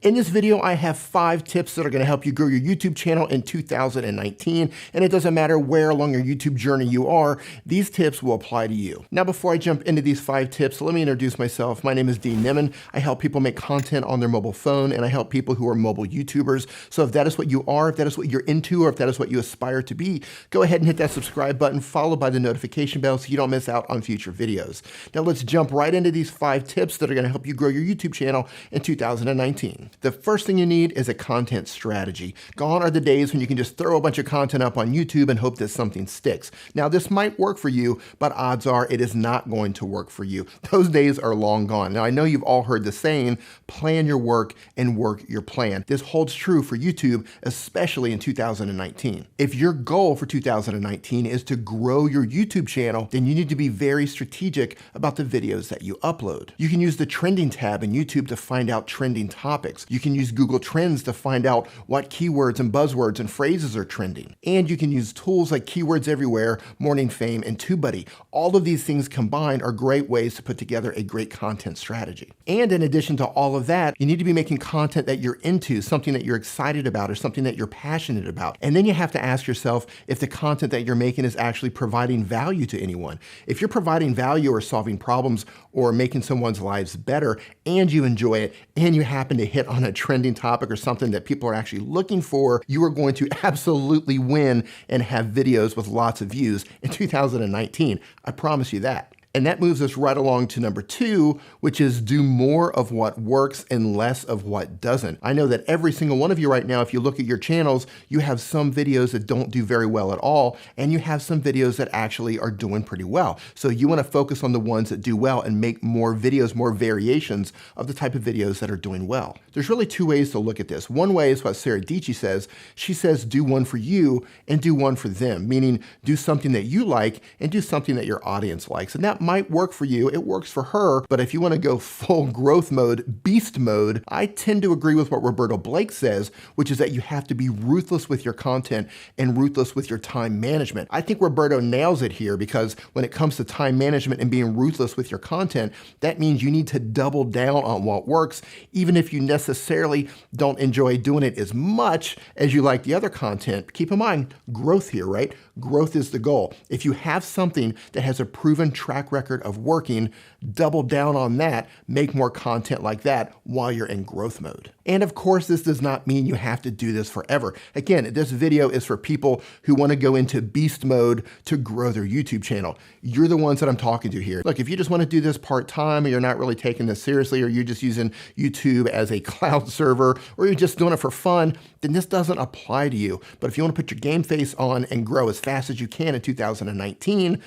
In this video, I have 5 tips that are going to help you grow your YouTube channel in 2019, and it doesn't matter where along your YouTube journey you are, these tips will apply to you. Now, before I jump into these 5 tips, let me introduce myself. My name is Dean Nimmin. I help people make content on their mobile phone, and I help people who are mobile YouTubers. So if that is what you are, if that is what you're into, or if that is what you aspire to be, go ahead and hit that subscribe button, followed by the notification bell so you don't miss out on future videos. Now, let's jump right into these 5 tips that are going to help you grow your YouTube channel in 2019. The first thing you need is a content strategy. Gone are the days when you can just throw a bunch of content up on YouTube and hope that something sticks. Now, this might work for you, but odds are it is not going to work for you. Those days are long gone. Now, I know you've all heard the saying, plan your work and work your plan. This holds true for YouTube, especially in 2019. If your goal for 2019 is to grow your YouTube channel, then you need to be very strategic about the videos that you upload. You can use the trending tab in YouTube to find out trending topics. You can use Google Trends to find out what keywords and buzzwords and phrases are trending. And you can use tools like Keywords Everywhere, Morning Fame, and TubeBuddy. All of these things combined are great ways to put together a great content strategy. And in addition to all of that, you need to be making content that you're into, something that you're excited about, or something that you're passionate about. And then you have to ask yourself if the content that you're making is actually providing value to anyone. If you're providing value or solving problems or making someone's lives better, and you enjoy it, and you happen to hit on a trending topic or something that people are actually looking for, you are going to absolutely win and have videos with lots of views in 2019. I promise you that. And that moves us right along to number 2, which is do more of what works and less of what doesn't. I know that every single one of you right now, if you look at your channels, you have some videos that don't do very well at all, and you have some videos that actually are doing pretty well. So you want to focus on the ones that do well and make more videos, more variations of the type of videos that are doing well. There's really 2 ways to look at this. One way is what Sarah Dietschy says. She says do one for you and do one for them, meaning do something that you like and do something that your audience likes. And that might work for you, it works for her, but if you want to go full growth mode, beast mode, I tend to agree with what Roberto Blake says, which is that you have to be ruthless with your content and ruthless with your time management. I think Roberto nails it here because when it comes to time management and being ruthless with your content, that means you need to double down on what works, even if you necessarily don't enjoy doing it as much as you like the other content. Keep in mind, growth here, right? Growth is the goal. If you have something that has a proven track record of working, double down on that, make more content like that while you're in growth mode. And of course, this does not mean you have to do this forever. Again, this video is for people who want to go into beast mode to grow their YouTube channel. You're the ones that I'm talking to here. Look, if you just want to do this part-time and you're not really taking this seriously, or you're just using YouTube as a cloud server, or you're just doing it for fun, then this doesn't apply to you. But if you want to put your game face on and grow as fast as you can in 2019,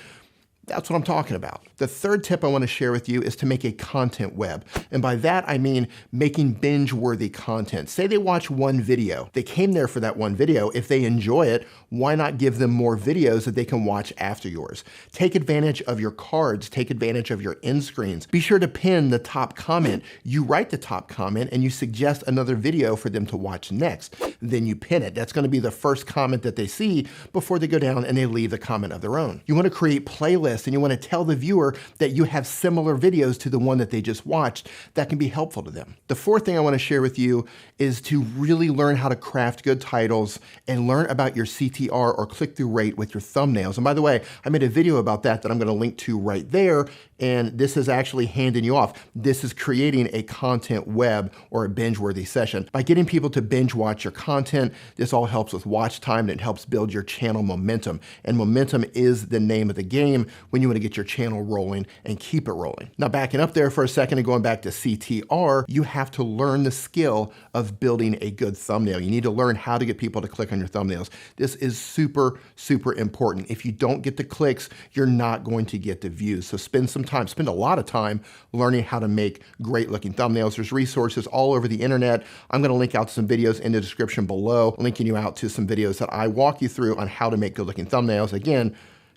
that's what I'm talking about. The third tip I want to share with you is to make a content web. And by that, I mean making binge-worthy content. Say they watch one video. They came there for that one video. If they enjoy it, why not give them more videos that they can watch after yours? Take advantage of your cards. Take advantage of your end screens. Be sure to pin the top comment. You write the top comment and you suggest another video for them to watch next. Then you pin it. That's going to be the first comment that they see before they go down and they leave the comment of their own. You want to create playlists, and you want to tell the viewer that you have similar videos to the one that they just watched. That can be helpful to them. The fourth thing I want to share with you is to really learn how to craft good titles and learn about your CTR or click-through rate with your thumbnails. And by the way, I made a video about that I'm going to link to right there. And this is actually handing you off. This is creating a content web or a binge-worthy session. By getting people to binge watch your content, this all helps with watch time and it helps build your channel momentum. And momentum is the name of the game when you want to get your channel rolling and keep it rolling. Now, backing up there for a second and going back to CTR, you have to learn the skill of building a good thumbnail. You need to learn how to get people to click on your thumbnails. This is super, super important. If you don't get the clicks, you're not going to get the views. So spend a lot of time learning how to make great looking thumbnails. There's resources all over the internet. I'm going to link out to some videos in the description below, linking you out to some videos that I walk you through on how to make good looking thumbnails. Again,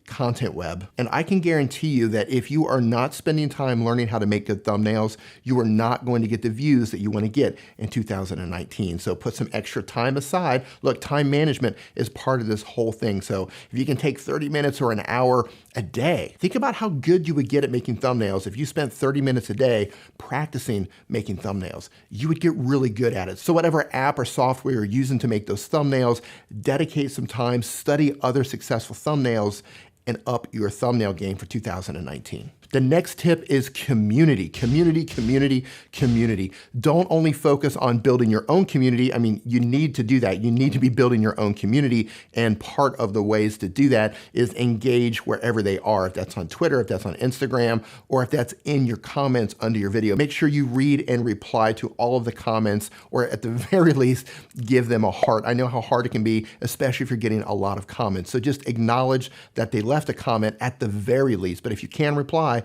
content web. And I can guarantee you that if you are not spending time learning how to make good thumbnails, you are not going to get the views that you want to get in 2019. So put some extra time aside. Look, time management is part of this whole thing. So if you can take 30 minutes or an hour a day, think about how good you would get at making thumbnails if you spent 30 minutes a day practicing making thumbnails. You would get really good at it. So whatever app or software you're using to make those thumbnails, dedicate some time, study other successful thumbnails, and up your thumbnail game for 2019. The next tip is community. Community. Don't only focus on building your own community. I mean, you need to do that. You need to be building your own community. And part of the ways to do that is engage wherever they are. If that's on Twitter, if that's on Instagram, or if that's in your comments under your video. Make sure you read and reply to all of the comments, or at the very least, give them a heart. I know how hard it can be, especially if you're getting a lot of comments. So just acknowledge that they left a comment at the very least. But if you can reply,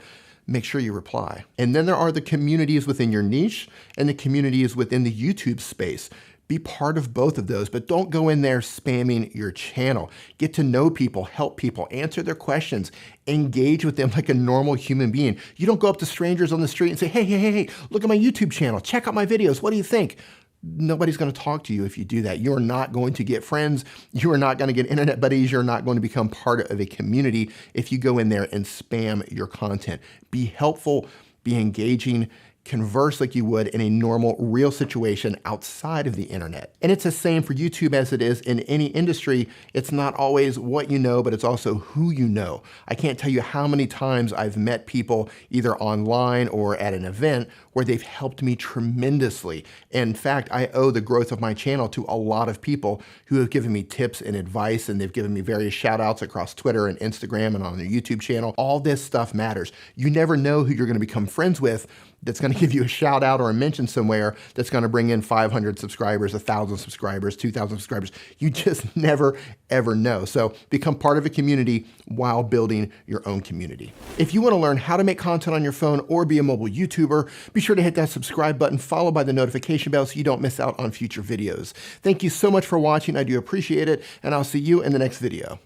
make sure you reply. And then there are the communities within your niche and the communities within the YouTube space. Be part of both of those, but don't go in there spamming your channel. Get to know people, help people, answer their questions, engage with them like a normal human being. You don't go up to strangers on the street and say, hey, look at my YouTube channel, check out my videos, what do you think? Nobody's going to talk to you if you do that. You're not going to get friends. You are not going to get internet buddies. You're not going to become part of a community if you go in there and spam your content. Be helpful, be engaging, converse like you would in a normal, real situation outside of the internet. And it's the same for YouTube as it is in any industry. It's not always what you know, but it's also who you know. I can't tell you how many times I've met people either online or at an event where they've helped me tremendously. In fact, I owe the growth of my channel to a lot of people who have given me tips and advice, and they've given me various shout outs across Twitter and Instagram and on their YouTube channel. All this stuff matters. You never know who you're going to become friends with that's going to give you a shout out or a mention somewhere that's going to bring in 500 subscribers, 1,000 subscribers, 2,000 subscribers. You just never, ever know. So become part of a community while building your own community. If you want to learn how to make content on your phone or be a mobile YouTuber, be sure to hit that subscribe button followed by the notification bell so you don't miss out on future videos. Thank you so much for watching. I do appreciate it, and I'll see you in the next video.